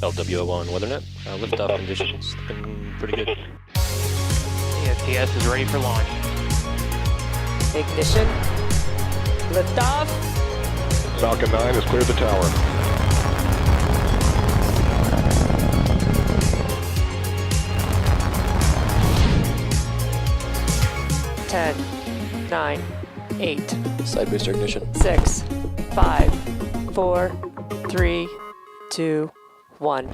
LWO1 WeatherNet. Liftoff conditions looking pretty good. ESPS is ready for launch. Ignition. Liftoff. Falcon 9 has cleared the tower. Ten, 9, 8, Side booster ignition. 6, 5, 4, 3, 2, 1.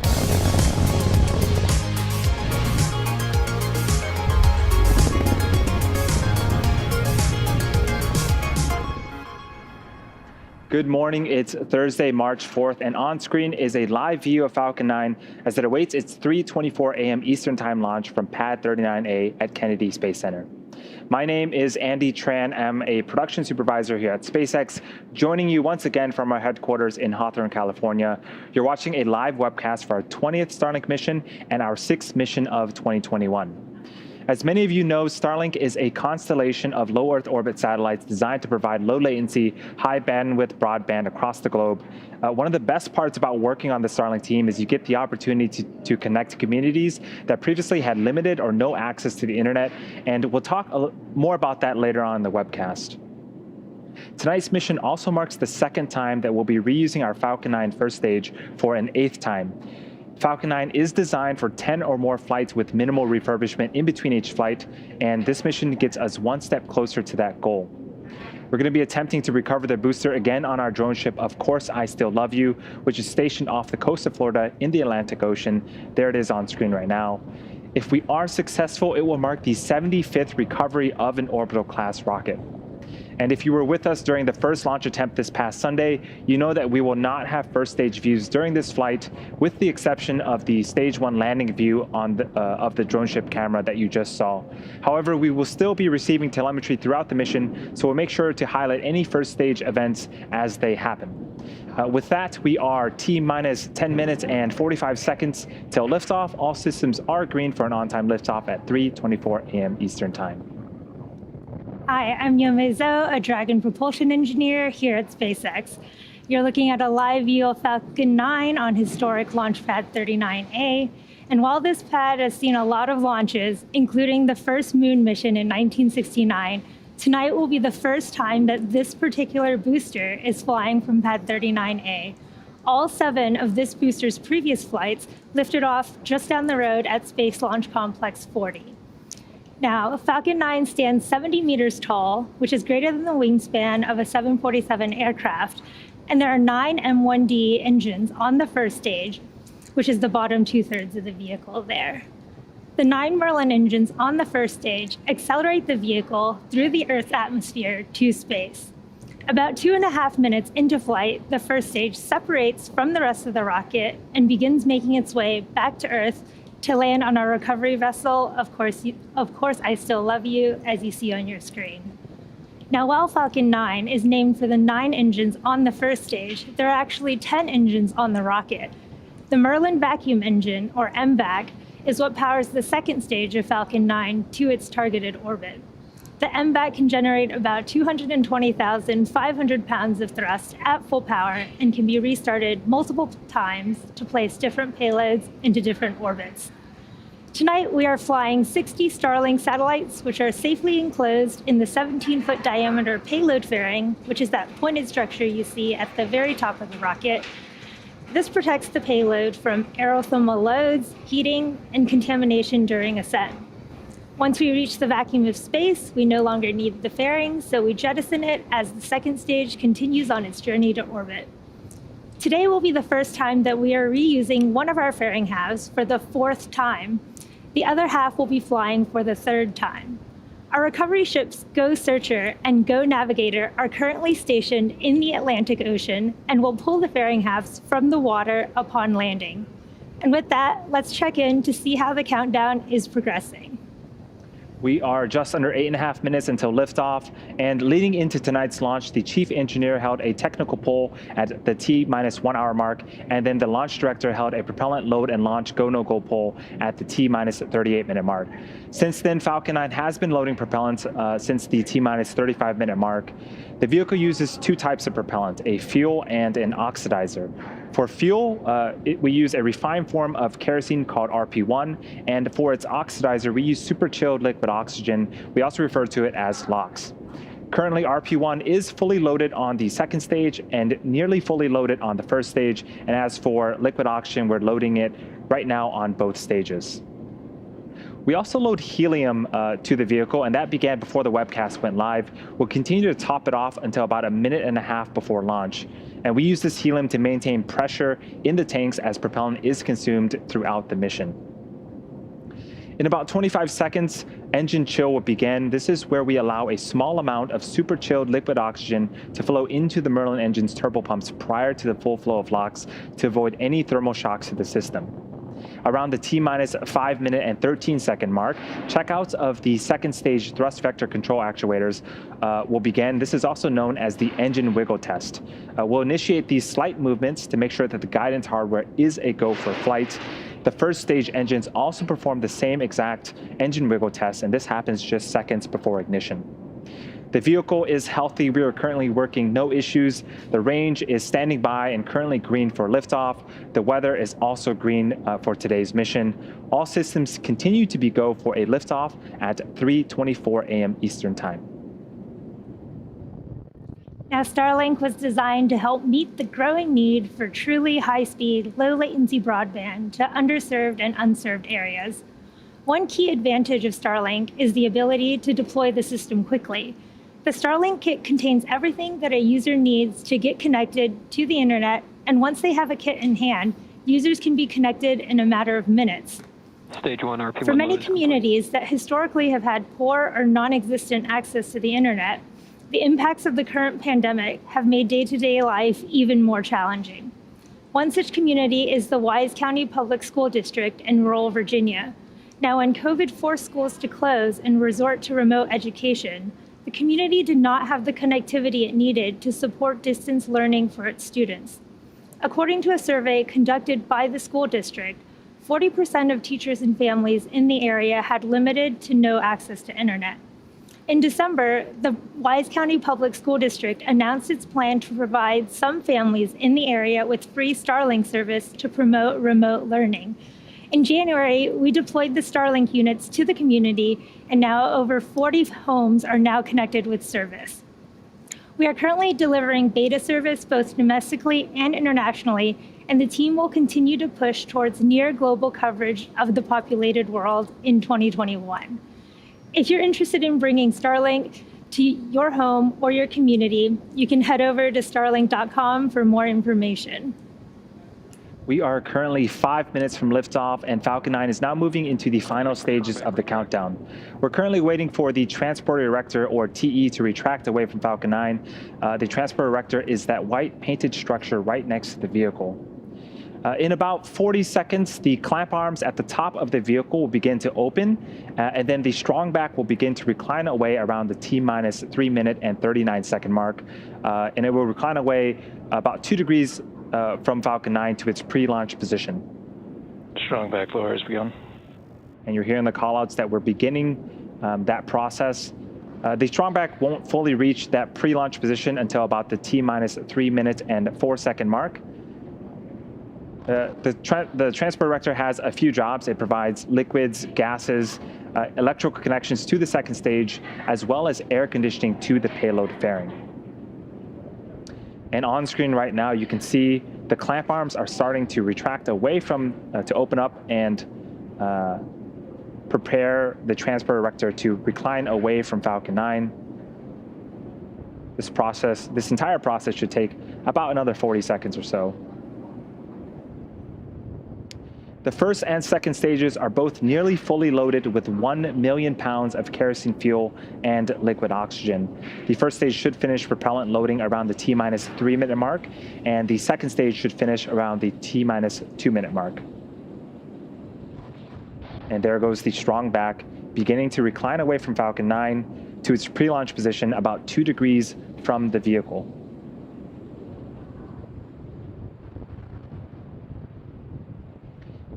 Good morning, it's Thursday, March 4th, and on screen is a live view of Falcon 9 as it awaits its 3:24 a.m. Eastern Time launch from Pad 39A at Kennedy Space Center. My name is Andy Tran. I'm a production supervisor here at SpaceX, joining you once again from our headquarters in Hawthorne, California. You're watching a live webcast for our 20th Starlink mission and our 6th mission of 2021. As many of you know, Starlink is a constellation of low Earth orbit satellites designed to provide low latency, high bandwidth broadband across the globe. One of the best parts about working on the Starlink team is you get the opportunity to connect to communities that previously had limited or no access to the internet, and we'll talk more about that later on in the webcast. Tonight's mission also marks the second time that we'll be reusing our Falcon 9 first stage for an 8th time. Falcon 9 is designed for 10 or more flights with minimal refurbishment in between each flight, and this mission gets us one step closer to that goal. We're going to be attempting to recover the booster again on our drone ship, Of Course I Still Love You, which is stationed off the coast of Florida in the Atlantic Ocean. There it is on screen right now. If we are successful, it will mark the 75th recovery of an orbital class rocket. And if you were with us during the first launch attempt this past Sunday, you know that we will not have first stage views during this flight, with the exception of the stage 1 landing view of the drone ship camera that you just saw. However, we will still be receiving telemetry throughout the mission, so we'll make sure to highlight any first stage events as they happen. With that, we are T-minus 10 minutes and 45 seconds till liftoff. All systems are green for an on-time liftoff at 3:24 a.m. Eastern Time. Hi, I'm Yome Zhou, a Dragon propulsion engineer here at SpaceX. You're looking at a live view of Falcon 9 on historic launch pad 39A. And while this pad has seen a lot of launches, including the first moon mission in 1969, tonight will be the first time that this particular booster is flying from pad 39A. All 7 of this booster's previous flights lifted off just down the road at Space Launch Complex 40. Now, Falcon 9 stands 70 meters tall, which is greater than the wingspan of a 747 aircraft, and there are 9 M1D engines on the first stage, which is the bottom 2/3 of the vehicle there. The 9 Merlin engines on the first stage accelerate the vehicle through the Earth's atmosphere to space. About 2.5 minutes into flight, the first stage separates from the rest of the rocket and begins making its way back to Earth to land on our recovery vessel, Of Course I Still Love You, as you see on your screen. Now, while Falcon 9 is named for the 9 engines on the first stage, there are actually 10 engines on the rocket. The Merlin vacuum engine, or MVAC, is what powers the second stage of Falcon 9 to its targeted orbit. The MVAC can generate about 220,500 pounds of thrust at full power and can be restarted multiple times to place different payloads into different orbits. Tonight, we are flying 60 Starlink satellites, which are safely enclosed in the 17-foot diameter payload fairing, which is that pointed structure you see at the very top of the rocket. This protects the payload from aerothermal loads, heating, and contamination during ascent. Once we reach the vacuum of space, we no longer need the fairing, so we jettison it as the second stage continues on its journey to orbit. Today will be the first time that we are reusing one of our fairing halves for the 4th time. The other half will be flying for the 3rd time. Our recovery ships Go Searcher and Go Navigator are currently stationed in the Atlantic Ocean and will pull the fairing halves from the water upon landing. And with that, let's check in to see how the countdown is progressing. We are just under 8.5 minutes until liftoff, and leading into tonight's launch, the chief engineer held a technical poll at the T-minus 1 hour mark, and then the launch director held a propellant load and launch go-no-go poll at the T-minus 38-minute mark. Since then, Falcon 9 has been loading propellants since the T-minus 35-minute mark. The vehicle uses 2 types of propellant, a fuel and an oxidizer. For fuel, we use a refined form of kerosene called RP1, and for its oxidizer, we use super chilled liquid oxygen. We also refer to it as LOX. Currently, RP1 is fully loaded on the second stage and nearly fully loaded on the first stage. And as for liquid oxygen, we're loading it right now on both stages. We also load helium to the vehicle, and that began before the webcast went live. We'll continue to top it off until about a minute and a half before launch. And we use this helium to maintain pressure in the tanks as propellant is consumed throughout the mission. In about 25 seconds, engine chill will begin. This is where we allow a small amount of super chilled liquid oxygen to flow into the Merlin engine's turbopumps prior to the full flow of LOX to avoid any thermal shocks to the system. Around the T-minus 5 minute and 13 second mark, checkouts of the second stage thrust vector control actuators will begin. This is also known as the engine wiggle test. We'll initiate these slight movements to make sure that the guidance hardware is a go for flight. The first stage engines also perform the same exact engine wiggle test, and this happens just seconds before ignition. The vehicle is healthy. We are currently working no issues. The range is standing by and currently green for liftoff. The weather is also green for today's mission. All systems continue to be go for a liftoff at 3:24 a.m. Eastern Time. Now, Starlink was designed to help meet the growing need for truly high-speed, low-latency broadband to underserved and unserved areas. One key advantage of Starlink is the ability to deploy the system quickly. The Starlink kit contains everything that a user needs to get connected to the internet, and once they have a kit in hand, users can be connected in a matter of minutes. Stage 1 RP1 For many loaded. communities that historically have had poor or non-existent access to the internet, the impacts of the current pandemic have made day-to-day life even more challenging. One such community is the Wise County Public School District in rural Virginia. Now, when COVID forced schools to close and resort to remote education, the community did not have the connectivity it needed to support distance learning for its students. According to a survey conducted by the school district, 40% of teachers and families in the area had limited to no access to internet. In December, the Wise County Public School District announced its plan to provide some families in the area with free Starlink service to promote remote learning. In January, we deployed the Starlink units to the community, and now over 40 homes are now connected with service. We are currently delivering beta service both domestically and internationally, and the team will continue to push towards near global coverage of the populated world in 2021. If you're interested in bringing Starlink to your home or your community, you can head over to starlink.com for more information. We are currently 5 minutes from liftoff, and Falcon 9 is now moving into the final stages of the countdown. We're currently waiting for the transport erector, or TE, to retract away from Falcon 9. The transport erector is that white painted structure right next to the vehicle. In about 40 seconds, the clamp arms at the top of the vehicle will begin to open, and then the strong back will begin to recline away around the T-minus 3 minute and 39 second mark, and it will recline away about 2 degrees from Falcon 9 to its pre-launch position. Strong back lower has begun. And you're hearing the callouts that we're beginning that process. The strong back won't fully reach that pre-launch position until about the T-minus 3 minute and 4 second mark. The transport erector has a few jobs. It provides liquids, gases, electrical connections to the second stage, as well as air conditioning to the payload fairing. And on screen right now, you can see the clamp arms are starting to retract away from, to open up and prepare the transport erector to recline away from Falcon 9. This entire process should take about another 40 seconds or so. The first and second stages are both nearly fully loaded with 1 million pounds of kerosene fuel and liquid oxygen. The first stage should finish propellant loading around the T-minus 3 minute mark, and the second stage should finish around the T-minus 2 minute mark. And there goes the strong back, beginning to recline away from Falcon 9 to its pre-launch position about 2 degrees from the vehicle.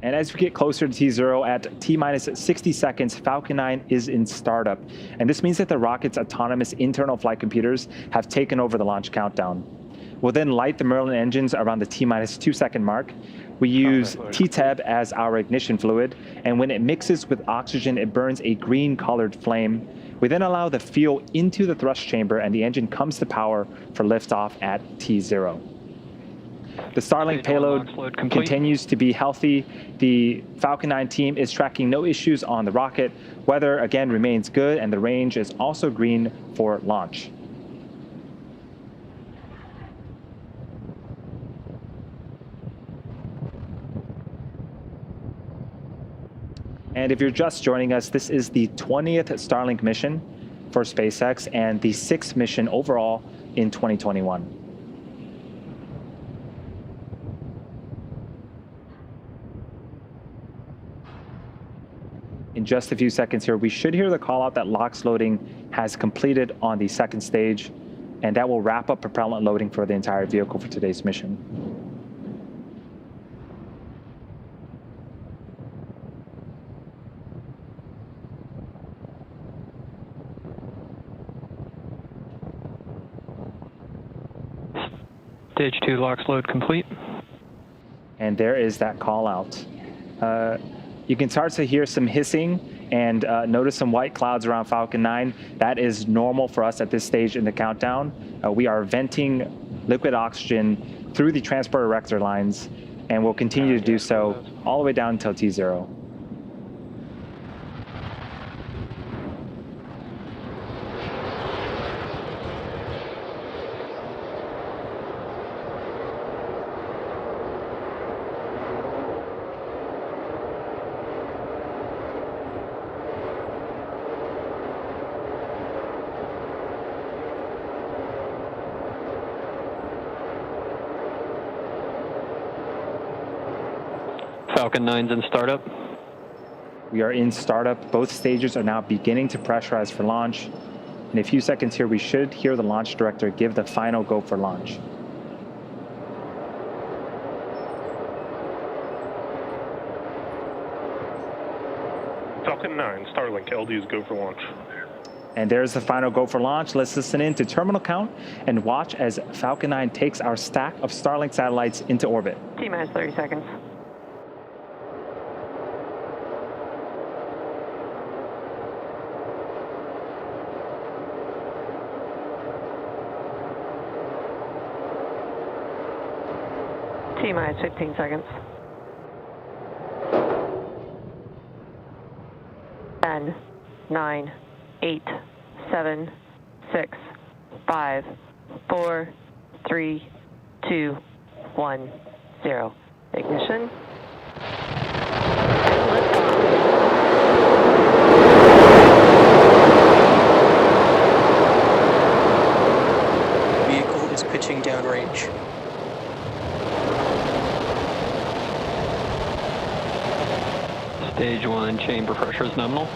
And as we get closer to T0 at T-minus 60 seconds, Falcon 9 is in startup. And this means that the rocket's autonomous internal flight computers have taken over the launch countdown. We'll then light the Merlin engines around the T-minus 2 second mark. We use T-Teb as our ignition fluid, and when it mixes with oxygen, it burns a green colored flame. We then allow the fuel into the thrust chamber, and the engine comes to power for liftoff at T0. The Starlink payload continues to be healthy. The Falcon 9 team is tracking no issues on the rocket. Weather, again, remains good, and the range is also green for launch. And if you're just joining us, this is the 20th Starlink mission for SpaceX and the 6th mission overall in 2021. In just a few seconds here, we should hear the call out that LOX loading has completed on the second stage, and that will wrap up propellant loading for the entire vehicle for today's mission. Stage 2 LOX load complete. And there is that call out. You can start to hear some hissing and notice some white clouds around Falcon 9. That is normal for us at this stage in the countdown. We are venting liquid oxygen through the transport erector lines, and we'll continue to do so all the way down until T0. Falcon 9's in startup. We are in startup. Both stages are now beginning to pressurize for launch. In a few seconds here, we should hear the launch director give the final go for launch. Falcon 9, Starlink, LDs go for launch. And there's the final go for launch. Let's listen in to terminal count and watch as Falcon 9 takes our stack of Starlink satellites into orbit. T-minus 30 seconds. T-minus 15 seconds. 10, 9, 8, 7, 6, 5, 4, 3, 2, 1, 0. Ignition. Vehicle is pitching downrange. Stage 1 chamber pressure is nominal.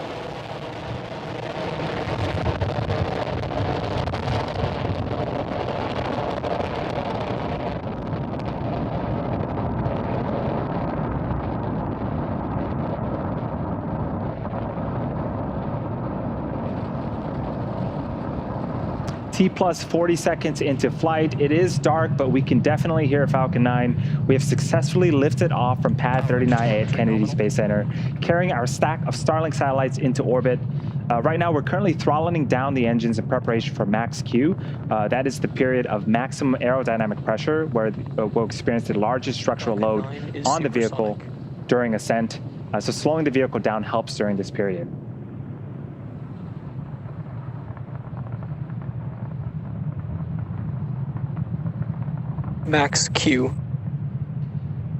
T plus 40 seconds into flight. It is dark, but we can definitely hear Falcon 9. We have successfully lifted off from pad 39A at Kennedy Space Center, carrying our stack of Starlink satellites into orbit. Right now, we're currently throttling down the engines in preparation for max Q. That is the period of maximum aerodynamic pressure, where we'll experience the largest structural load on the vehicle during ascent. So slowing the vehicle down helps during this period. Max Q.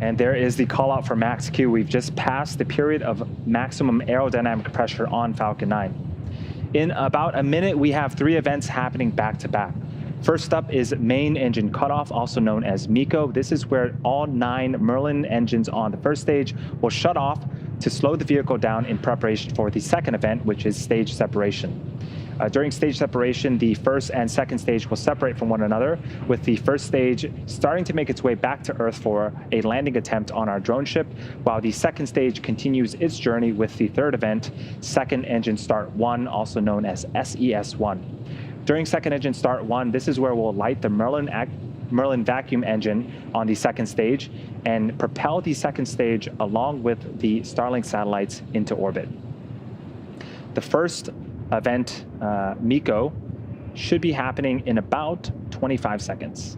And there is the call out for max Q. We've just passed the period of maximum aerodynamic pressure on Falcon 9. In about a minute, we have 3 events happening back to back. First up is main engine cutoff, also known as MECO. This is where all 9 Merlin engines on the first stage will shut off to slow the vehicle down in preparation for the second event, which is stage separation. During stage separation, the first and second stage will separate from one another, with the first stage starting to make its way back to Earth for a landing attempt on our drone ship, while the second stage continues its journey with the third event, Second Engine Start 1, also known as SES-1. During Second Engine Start 1, this is where we'll light the Merlin Merlin vacuum engine on the second stage and propel the second stage along with the Starlink satellites into orbit. The first event, MECO, should be happening in about 25 seconds.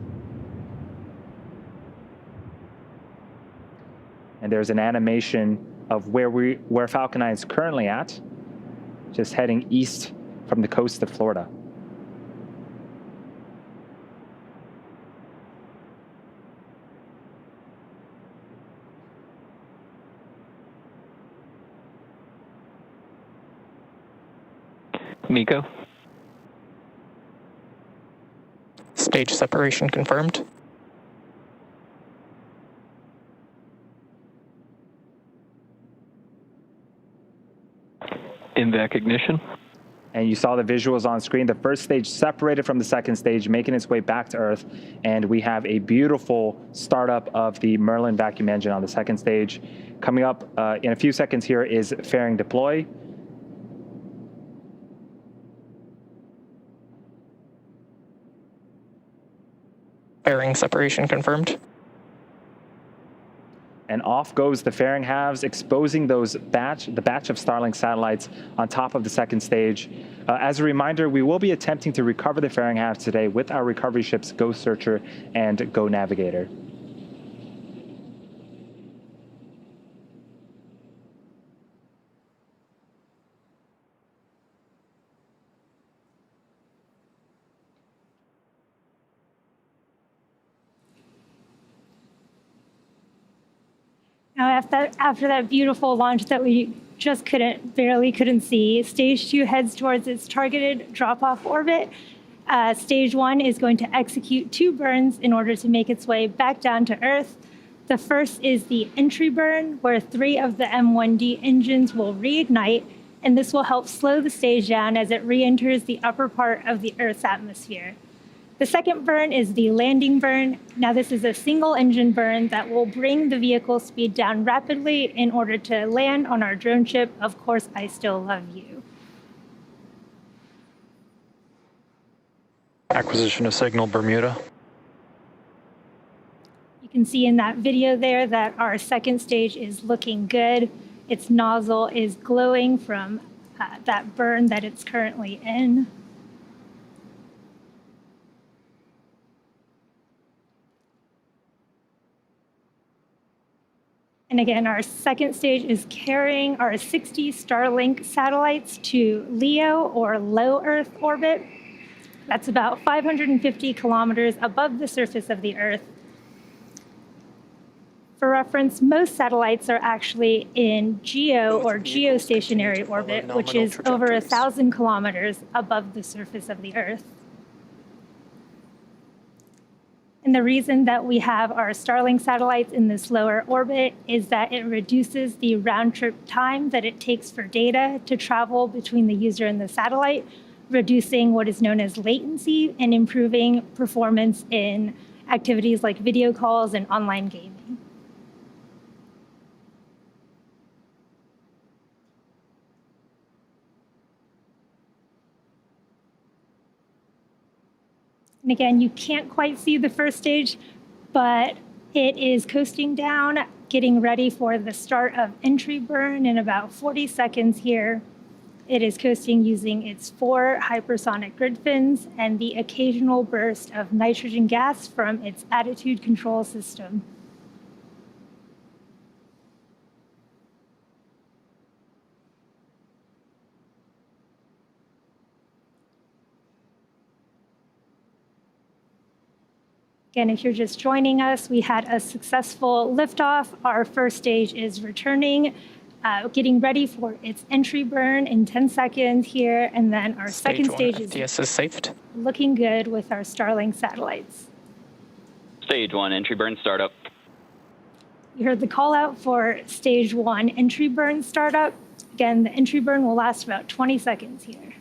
And there's an animation of where Falcon 9 is currently at, just heading east from the coast of Florida. MECO. Stage separation confirmed. INVAC ignition. And you saw the visuals on screen. The first stage separated from the second stage, making its way back to Earth. And we have a beautiful startup of the Merlin vacuum engine on the second stage. Coming up in a few seconds here is fairing deploy. Fairing separation confirmed. And off goes the fairing halves, exposing the batch of Starlink satellites on top of the second stage. As a reminder, we will be attempting to recover the fairing halves today with our recovery ships Go Searcher and Go Navigator. Now, after that beautiful launch that we just barely couldn't see, Stage 2 heads towards its targeted drop-off orbit. Stage 1 is going to execute 2 burns in order to make its way back down to Earth. The first is the entry burn, where 3 of the M1D engines will reignite, and this will help slow the stage down as it re-enters the upper part of the Earth's atmosphere. The second burn is the landing burn. Now, this is a single engine burn that will bring the vehicle speed down rapidly in order to land on our drone ship, Of Course I Still Love You. Acquisition of signal, Bermuda. You can see in that video there that our second stage is looking good. Its nozzle is glowing from that burn that it's currently in. And again, our second stage is carrying our 60 Starlink satellites to LEO, or low Earth orbit. That's about 550 kilometers above the surface of the Earth. For reference, most satellites are actually in GEO, or geostationary orbit, which is over 1,000 kilometers above the surface of the Earth. And the reason that we have our Starlink satellites in this lower orbit is that it reduces the round-trip time that it takes for data to travel between the user and the satellite, reducing what is known as latency and improving performance in activities like video calls and online gaming. And again, you can't quite see the first stage, but it is coasting down, getting ready for the start of entry burn in about 40 seconds here. It is coasting using its 4 hypersonic grid fins and the occasional burst of nitrogen gas from its attitude control system. Again, if you're just joining us, we had a successful liftoff. Our first stage is returning, getting ready for its entry burn in 10 seconds here, and then our second stage is saved. Looking good with our Starlink satellites. Stage 1, entry burn startup. You heard the call out for Stage 1 entry burn startup. Again, the entry burn will last about 20 seconds here.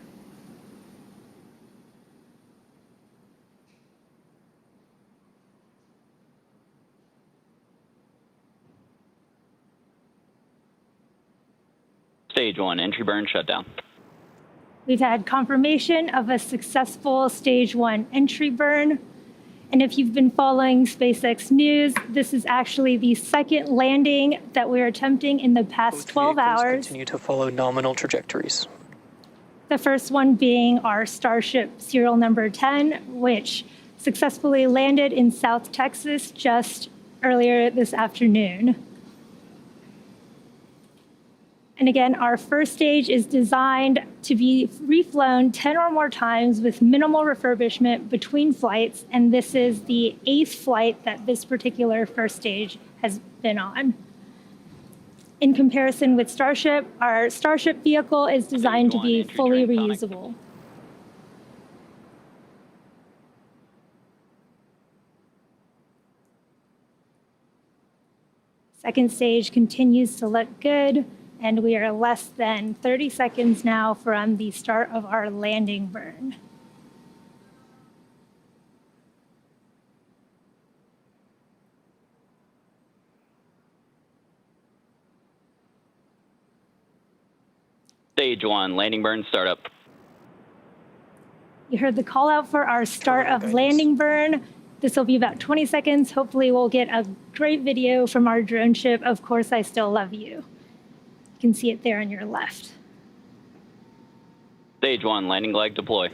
Stage 1, entry burn shutdown. We've had confirmation of a successful Stage 1 entry burn. And if you've been following SpaceX news, this is actually the second landing that we're attempting in the past 12 hours. Continue to follow nominal trajectories. The first one being our Starship serial number 10, which successfully landed in South Texas just earlier this afternoon. And again, our first stage is designed to be reflown 10 or more times with minimal refurbishment between flights, and this is the 8th flight that this particular first stage has been on. In comparison with Starship, our Starship vehicle is designed to be fully reusable. Second stage continues to look good, and we are less than 30 seconds now from the start of our landing burn. Stage 1, landing burn startup. You heard the call out for our start of landing burn. This will be about 20 seconds. Hopefully we'll get a great video from our drone ship. Of course, I still love you. You can see it there on your left. Stage 1, landing leg deploy.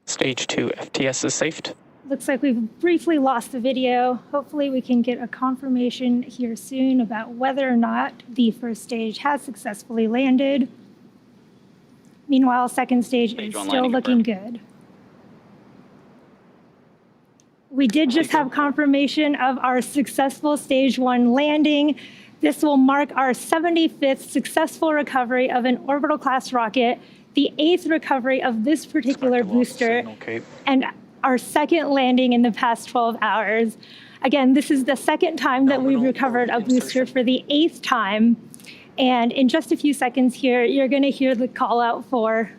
Stage 2 FTS is safed. Looks like we've briefly lost the video. Hopefully we can get a confirmation here soon about whether or not the first stage has successfully landed. Meanwhile, second stage is still looking good. We did just have confirmation of our successful stage 1 landing. This will mark our 75th successful recovery of an orbital class rocket, the 8th recovery of this particular booster, and our second landing in the past 12 hours. Again, this is the second time that we've recovered a booster for the 8th time. And in just a few seconds here, you're going to hear the call out for,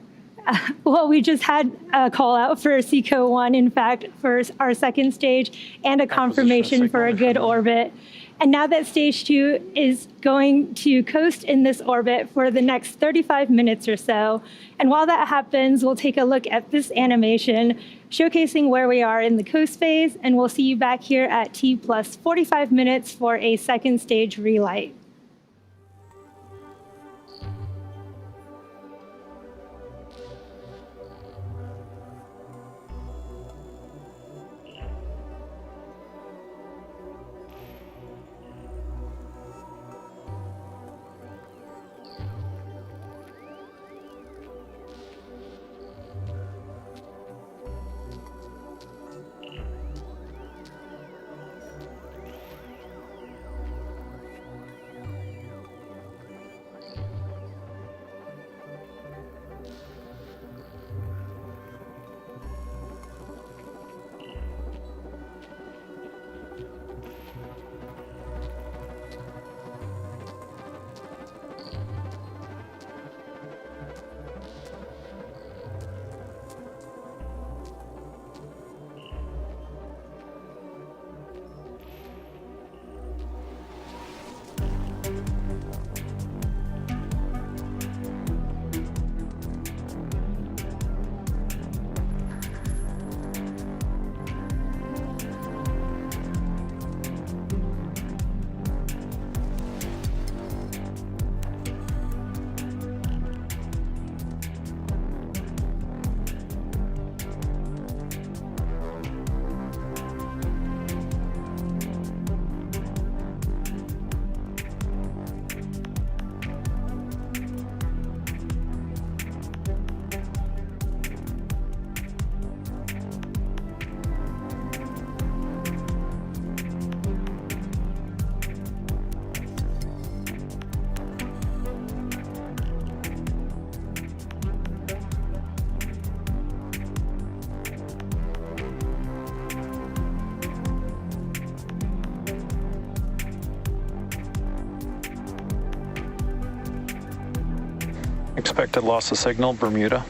well, we just had a call out for SECO 1, in fact, for our second stage, and a confirmation for a good orbit. And now that stage 2 is going to coast in this orbit for the next 35 minutes or so. And while that happens, we'll take a look at this animation showcasing where we are in the coast phase, and we'll see you back here at T plus 45 minutes for a second stage relight. Expected loss of signal, Bermuda.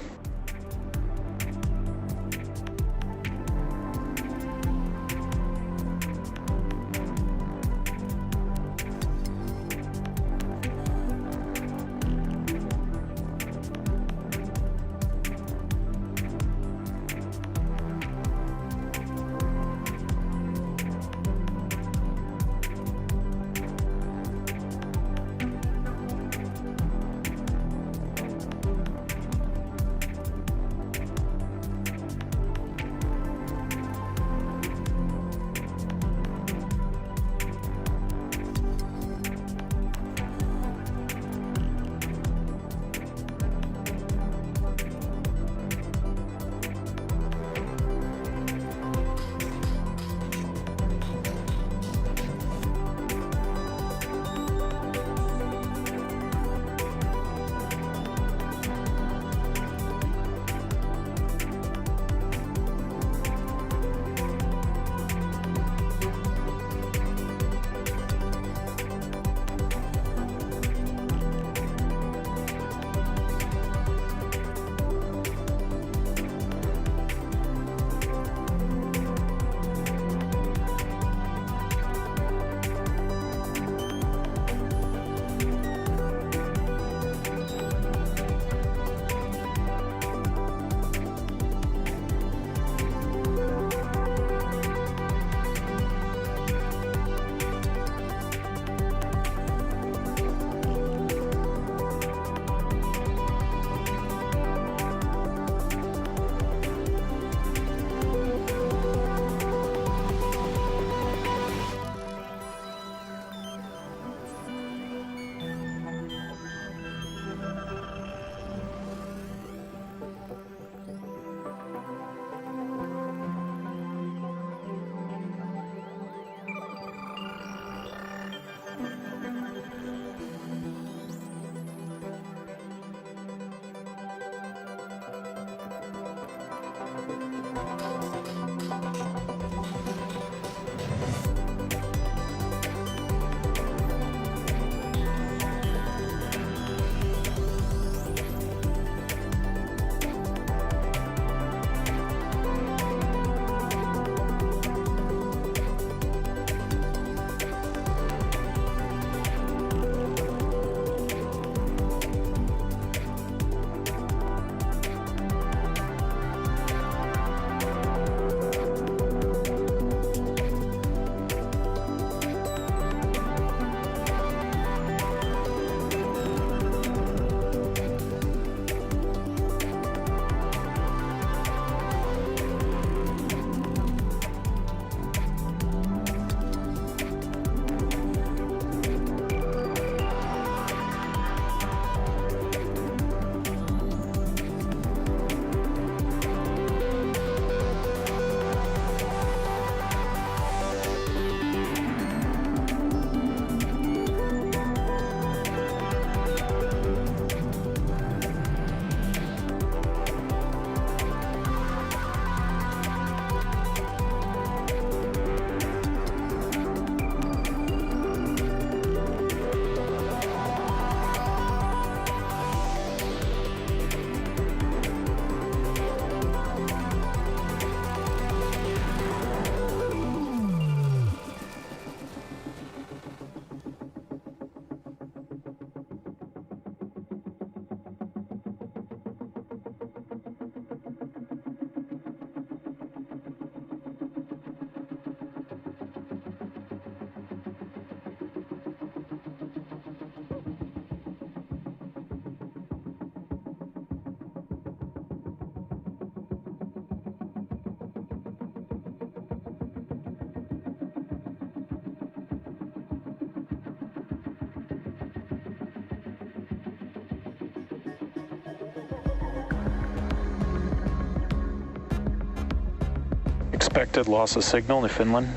Expected loss of signal to Finland.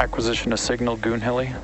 Acquisition of signal Goonhilly.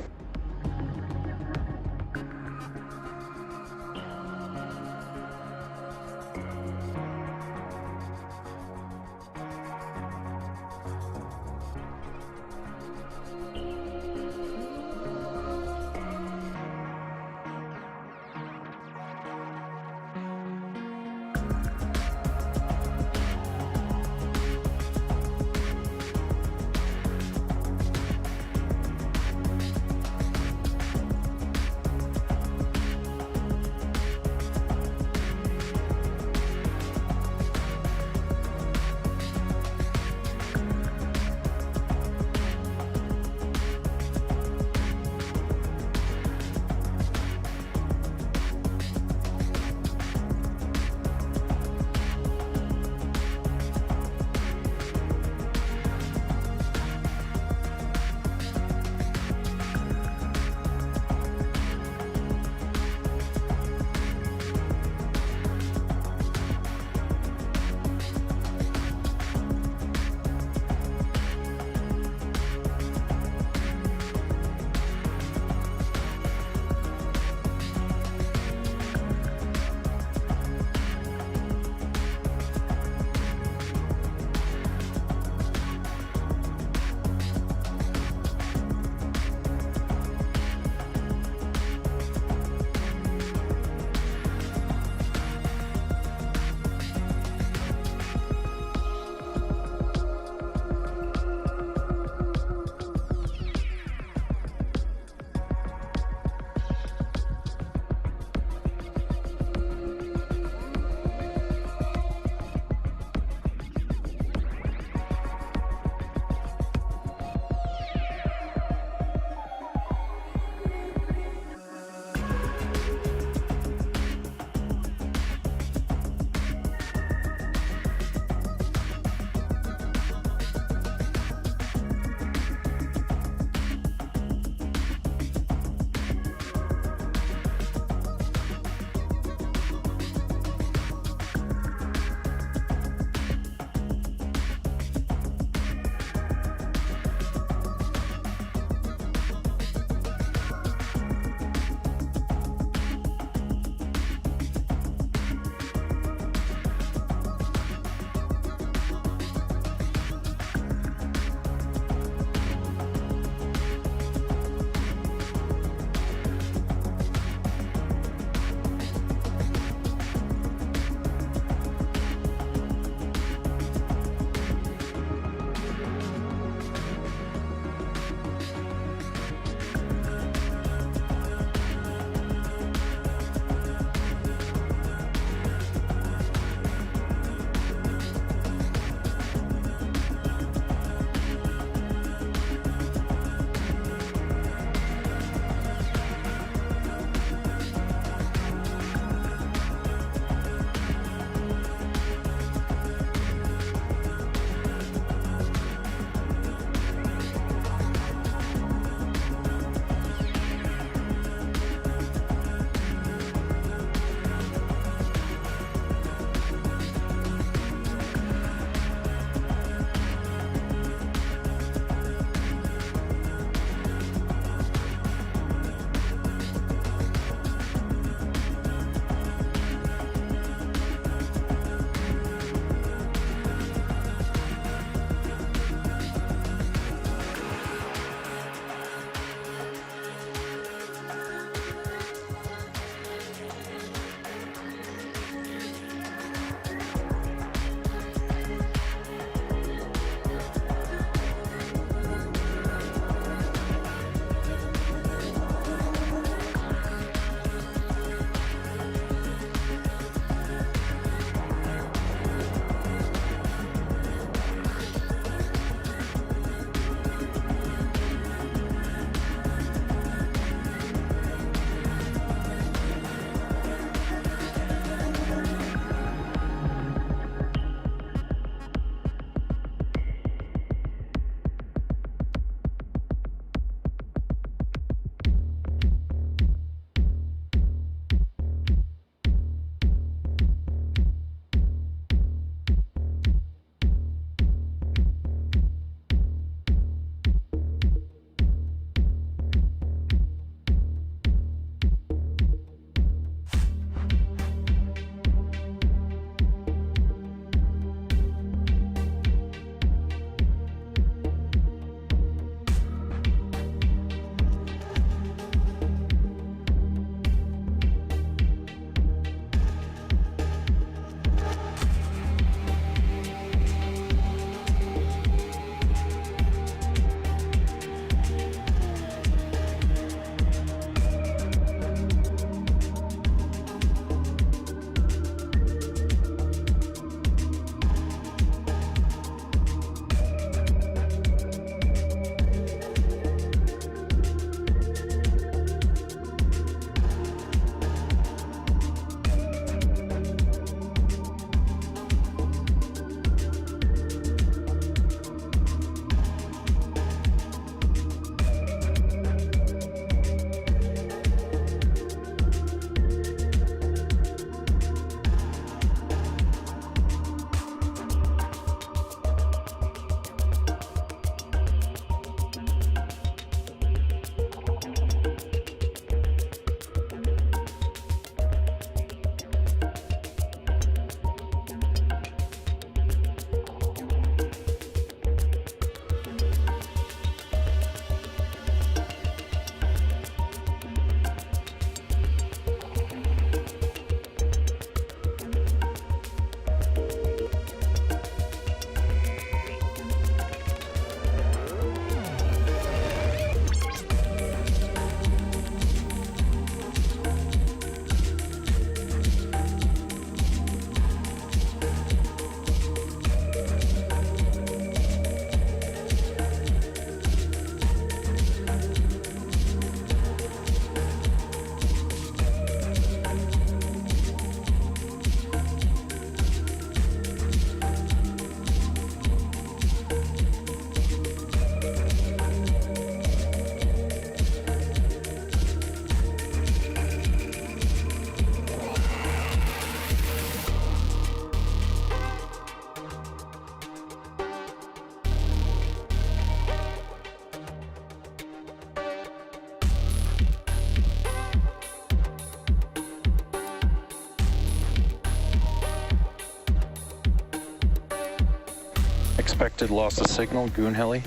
Expected loss of signal, Goon Heli.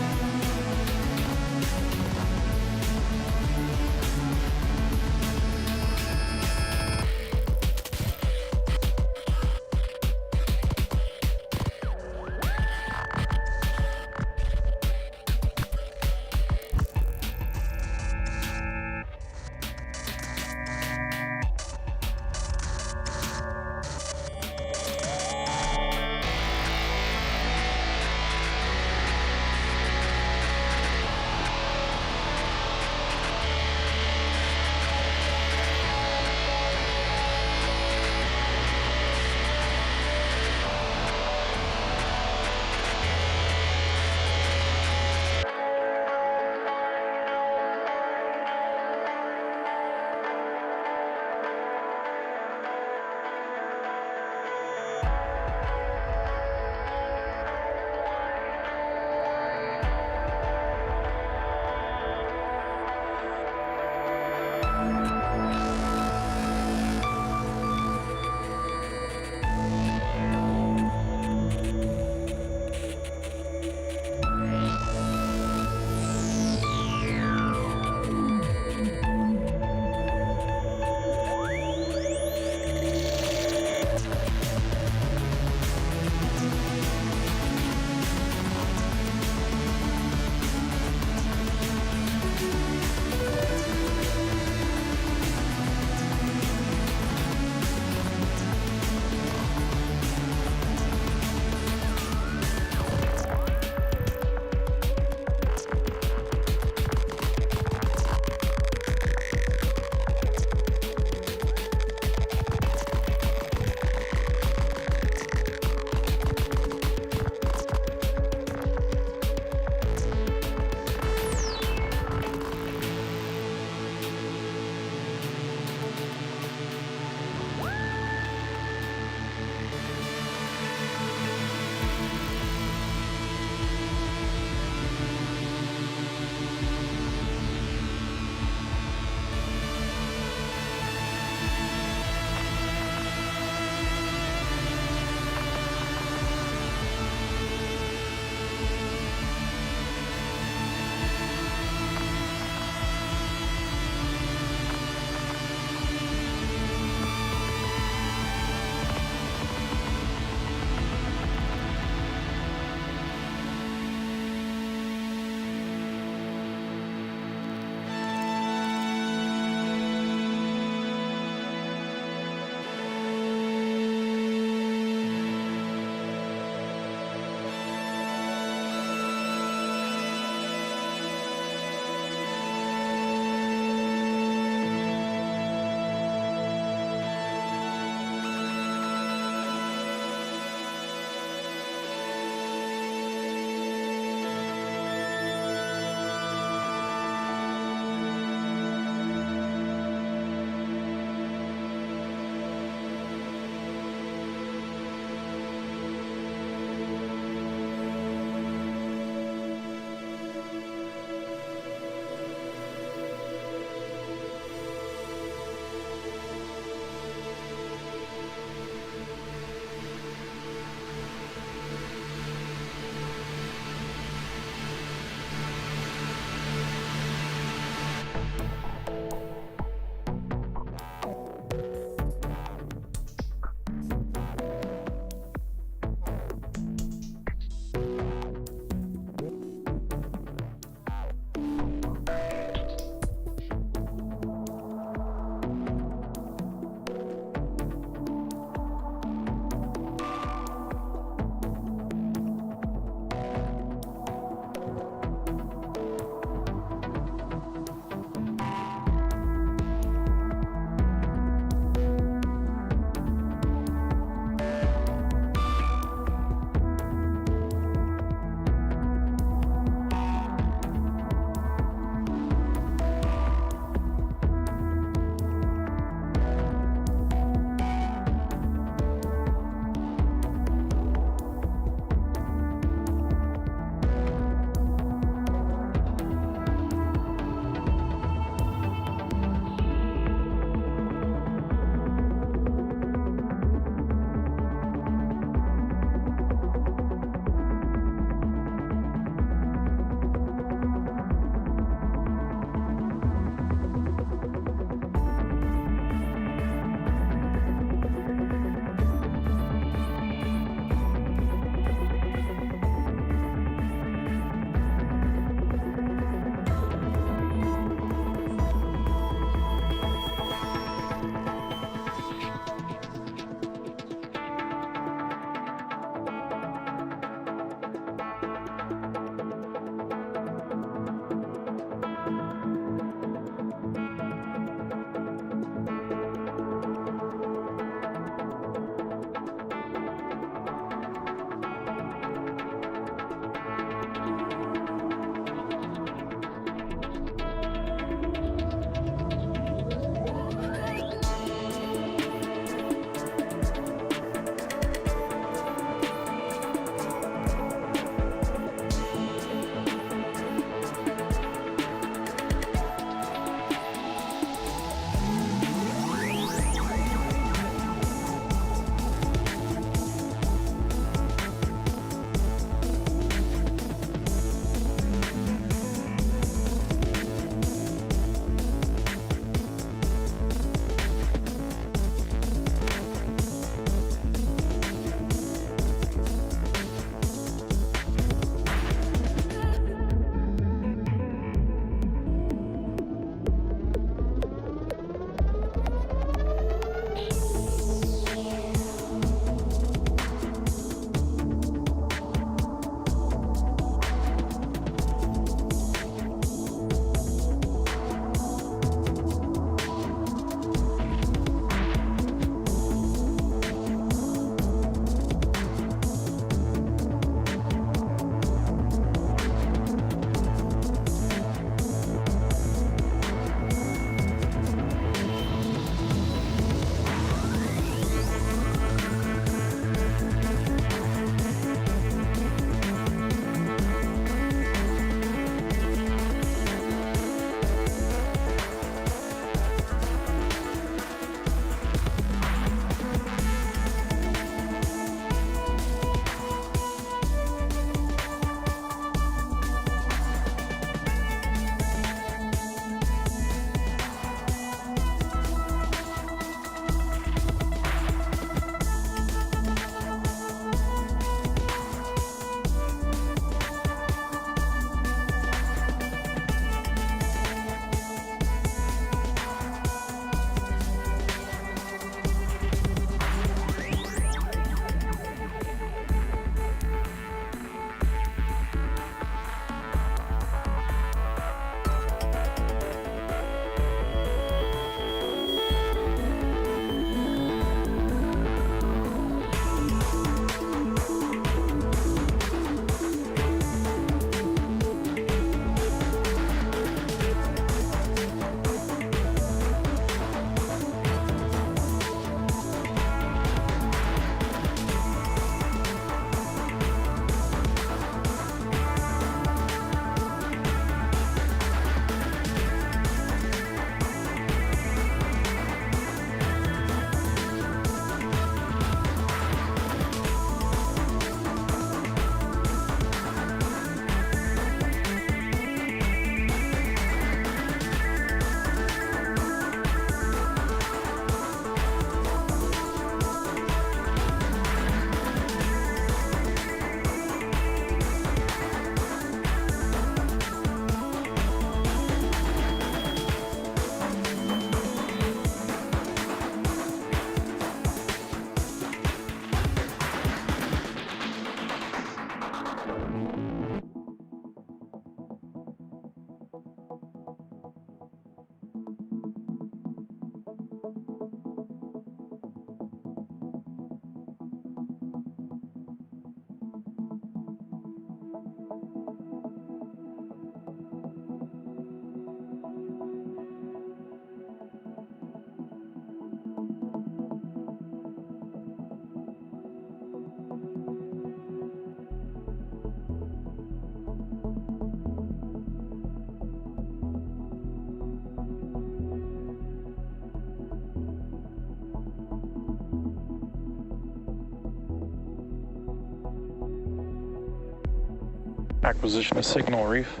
Acquisition of signal reef.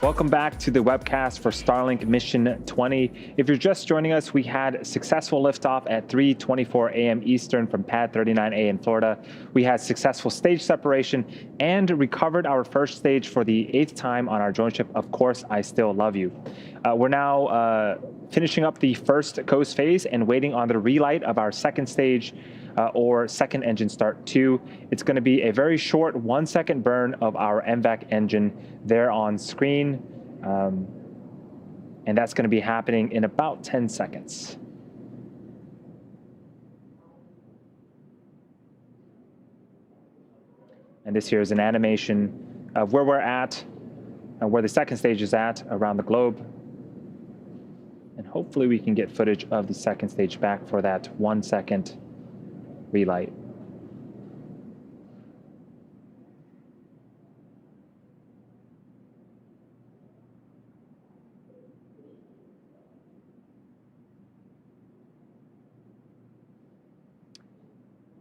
Welcome back to the webcast for Starlink Mission 20. If you're just joining us, we had successful liftoff at 3:24 a.m. Eastern from Pad 39A in Florida. We had successful stage separation and recovered our first stage for the 8th time on our drone ship, Of Course, I Still Love You. We're now finishing up the first coast phase and waiting on the relight of our second stage or second engine start 2. It's going to be a very short 1-second burn of our MVAC engine there on screen. And that's going to be happening in about 10 seconds. And this here is an animation of where we're at and where the second stage is at around the globe. And hopefully we can get footage of the second stage back for that 1-second relight.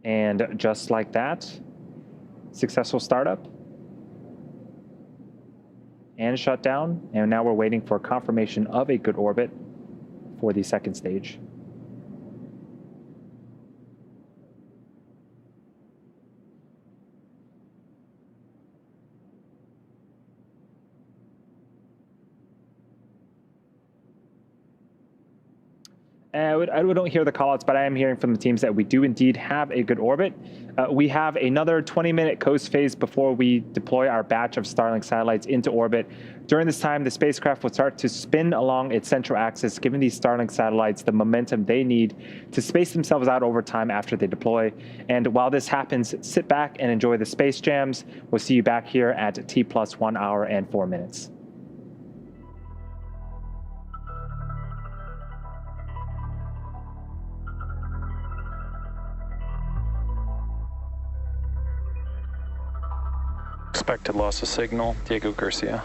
And just like that, successful startup and shutdown. And now we're waiting for confirmation of a good orbit for the second stage. I don't hear the callouts, but I am hearing from the teams that we do indeed have a good orbit. We have another 20-minute coast phase before we deploy our batch of Starlink satellites into orbit. During this time, the spacecraft will start to spin along its central axis, giving these Starlink satellites the momentum they need to space themselves out over time after they deploy. And while this happens, sit back and enjoy the space jams. We'll see you back here at T+1 hour and 4 minutes. Expected loss of signal, Diego Garcia.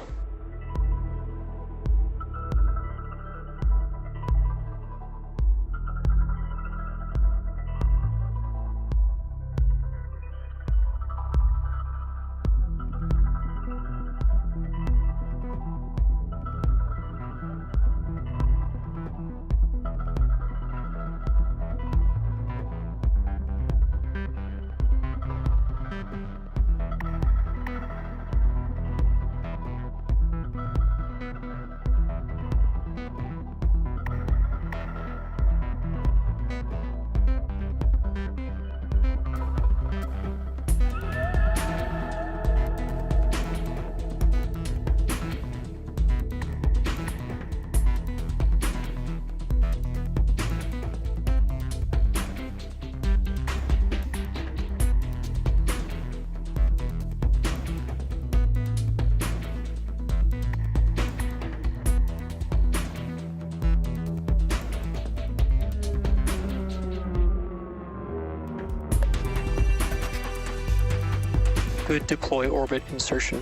Good deploy orbit insertion.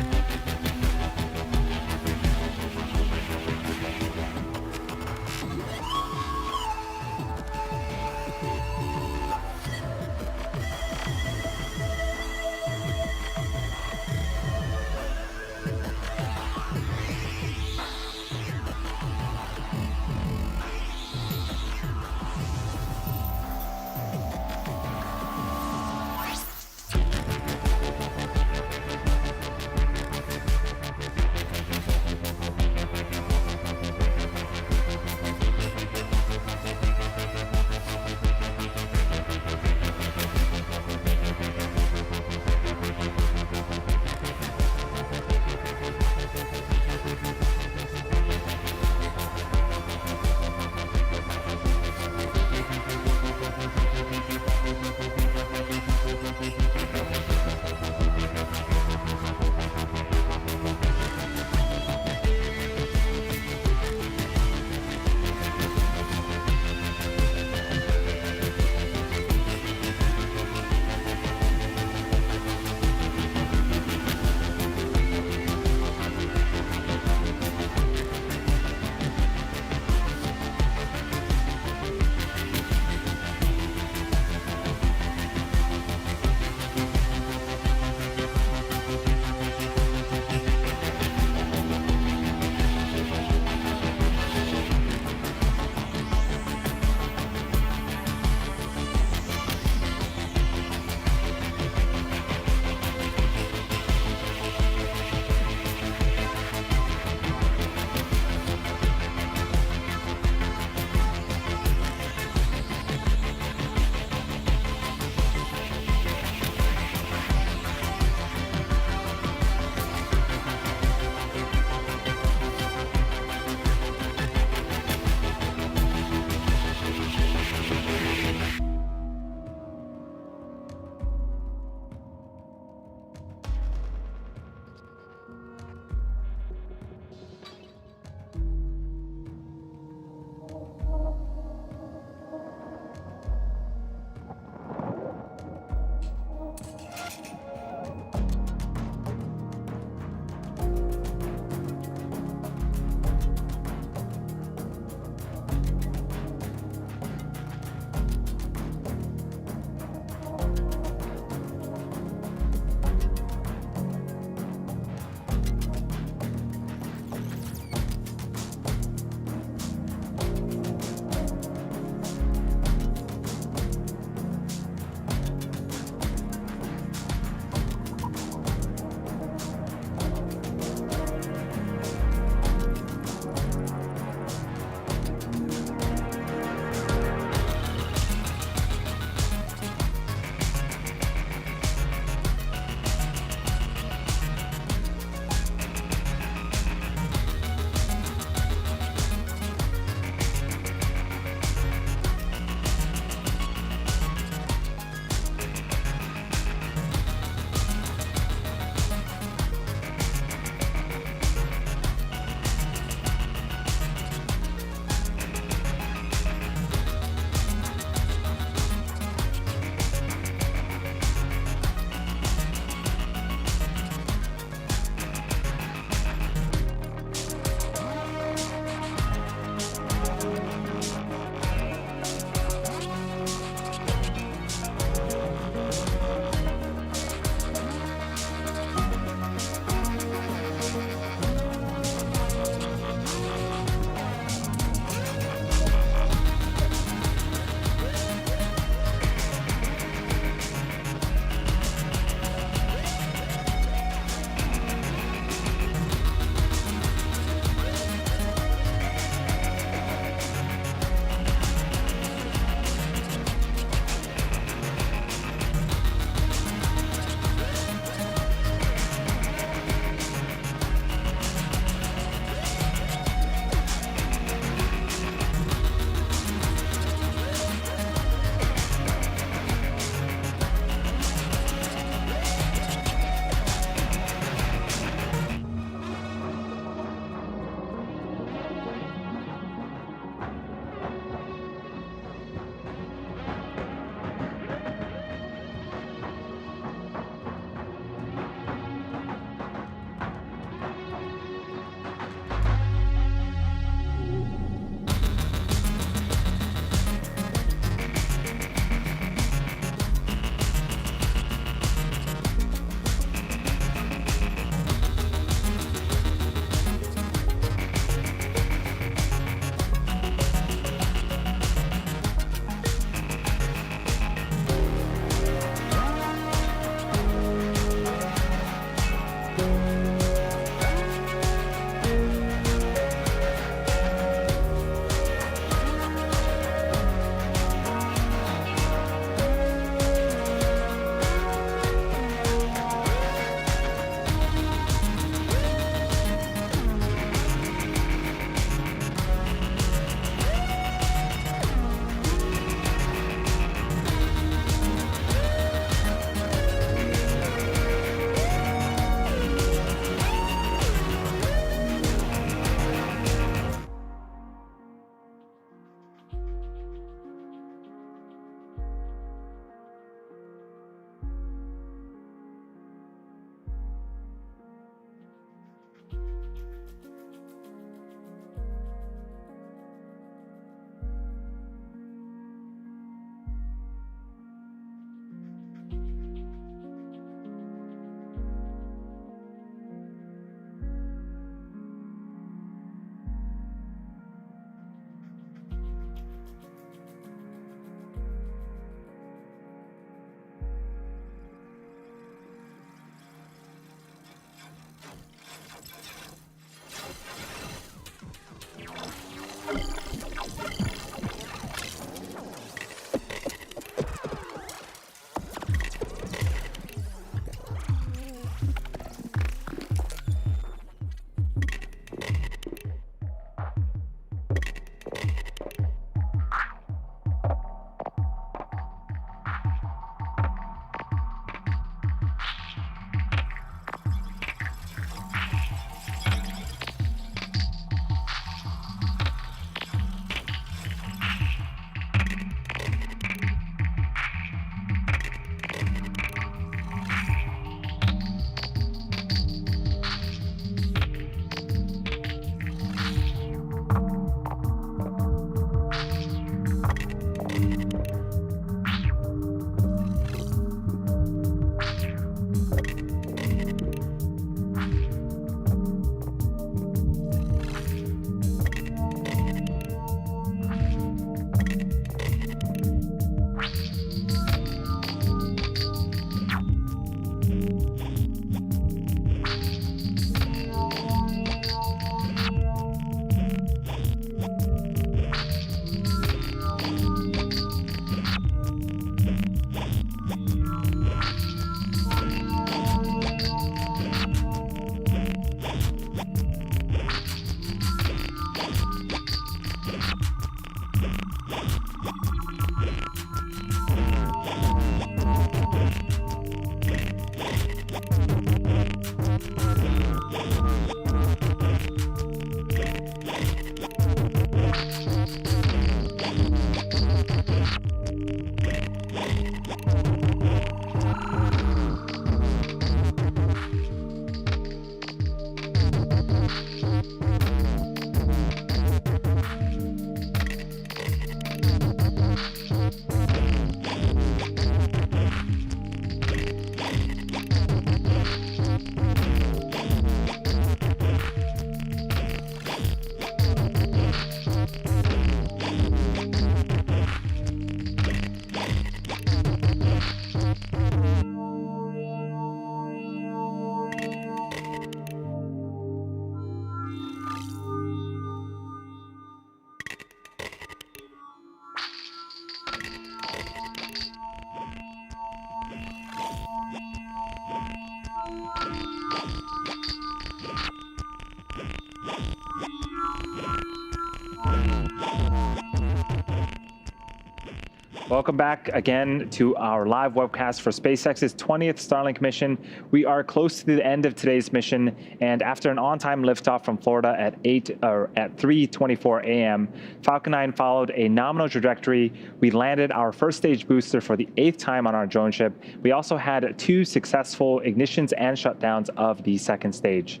Welcome back again to our live webcast for SpaceX's 20th Starlink mission. We are close to the end of today's mission, and after an on-time liftoff from Florida at 3:24 a.m., Falcon 9 followed a nominal trajectory. We landed our first stage booster for the 8th time on our drone ship. We also had 2 successful ignitions and shutdowns of the second stage.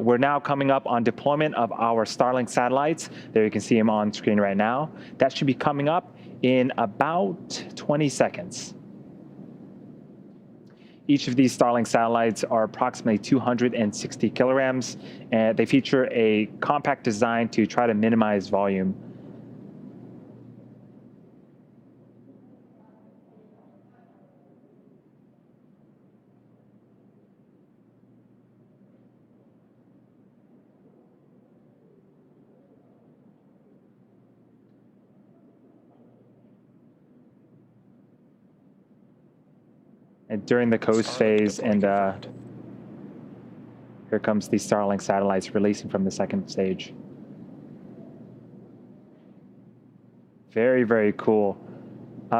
We're now coming up on deployment of our Starlink satellites. There you can see them on screen right now. That should be coming up in about 20 seconds. Each of these Starlink satellites are approximately 260 kilograms, and they feature a compact design to try to minimize volume. And during the coast phase, and here comes the Starlink satellites releasing from the second stage. Very, very cool.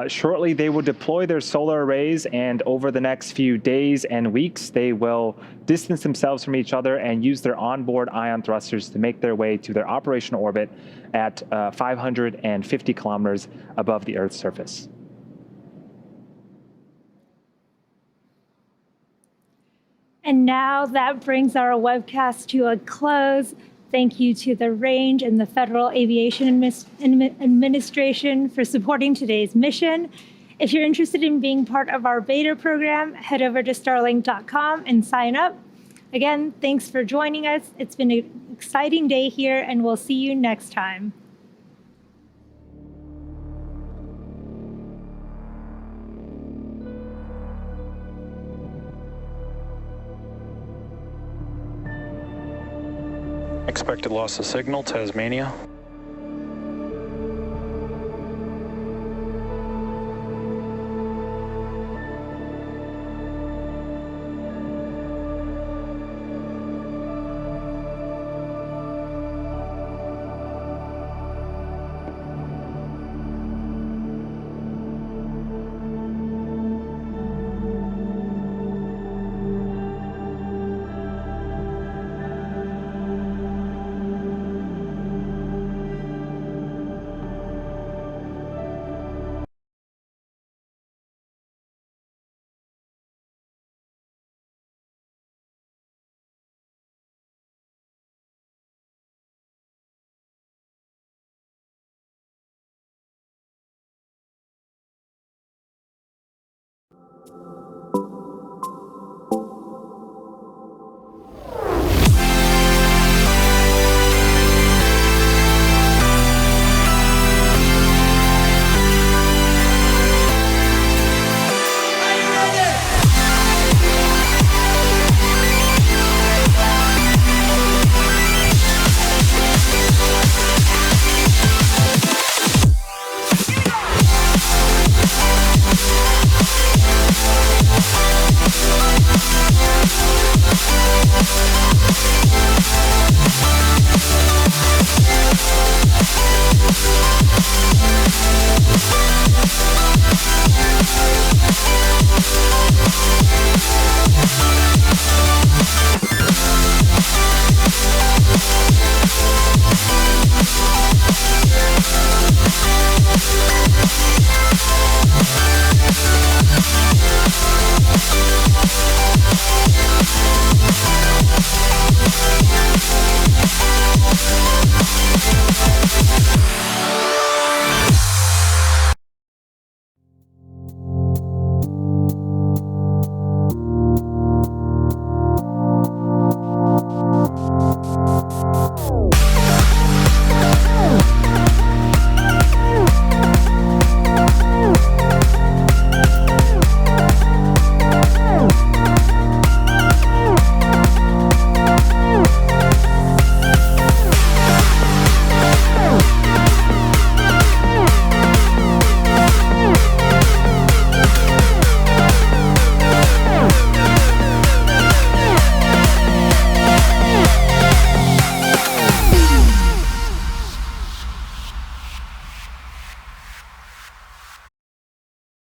Shortly, they will deploy their solar arrays, and over the next few days and weeks, they will distance themselves from each other and use their onboard ion thrusters to make their way to their operational orbit at 550 kilometers above the Earth's surface. And now that brings our webcast to a close. Thank you to the Range and the Federal Aviation Administration for supporting today's mission. If you're interested in being part of our beta program, head over to starlink.com and sign up. Again, thanks for joining us. It's been an exciting day here, and we'll see you next time. Expected loss of signal, Tasmania.